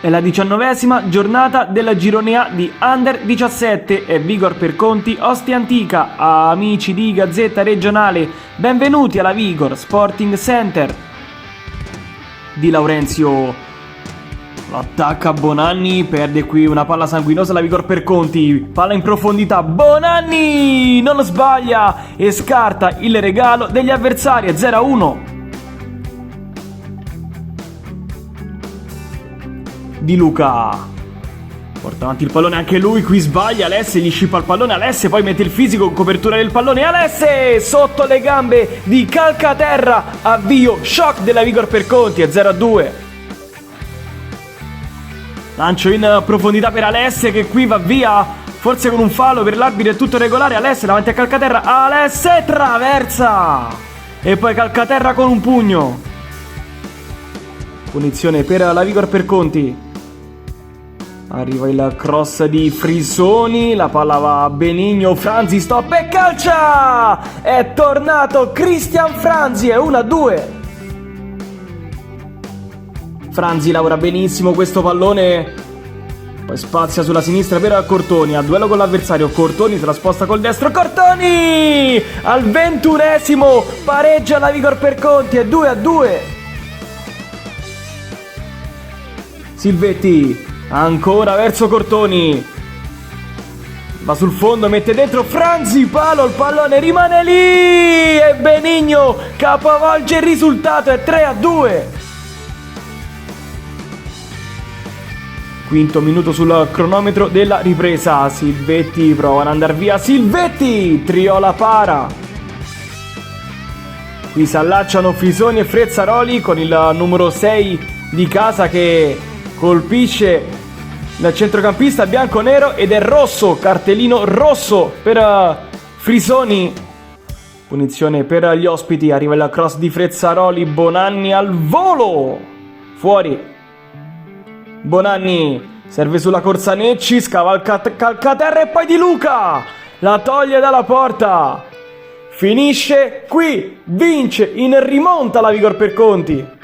È la 19ª giornata della Girone A di Under 17 e Vigor per Conti Ostia Antica. Amici di Gazzetta Regionale, benvenuti alla Vigor Sporting Center. Di Laurenzio attacca Bonanni, perde qui una palla sanguinosa la Vigor per Conti, palla in profondità, Bonanni non sbaglia e scarta il regalo degli avversari, 0-1. Di Luca porta avanti il pallone anche lui, qui sbaglia Alesse, gli scippa il pallone Alesse, poi mette il fisico in copertura del pallone, Alesse sotto le gambe di Calcaterra, avvio shock della Vigor per Conti, è 0-2. Lancio in profondità per Alesse che qui va via, forse con un fallo per l'arbitro, è tutto regolare, Alesse davanti a Calcaterra, Alesse traversa e poi Calcaterra con un pugno. Punizione per la Vigor per Conti. Arriva il cross di Frisoni, la palla va a Benigno, Franzi stop e calcia! È tornato Cristian Franzi, è 1-2. Franzi lavora benissimo questo pallone, poi spazia sulla sinistra per Cortoni, a duello con l'avversario, Cortoni se la sposta col destro, Cortoni! Al 21esimo pareggia la Vigor per Conti, è 2-2. Silvetti ancora verso Cortoni, va sul fondo, mette dentro Franzi, palo, il pallone rimane lì e Benigno capovolge il risultato, è 3-2. Quinto minuto sul cronometro della ripresa, Silvetti prova ad andare via, Silvetti, Triola para. Qui si allacciano Frisoni e Frezzaroli con il numero 6 di casa che colpisce il centrocampista bianco-nero ed è rosso, cartellino rosso per Frisoni. Punizione per gli ospiti, arriva il cross di Frezzaroli, Bonanni al volo, fuori. Bonanni serve sulla Corsanecci, scavalca Calcaterra e poi Di Luca la toglie dalla porta. Finisce qui, vince in rimonta la Vigor per Conti.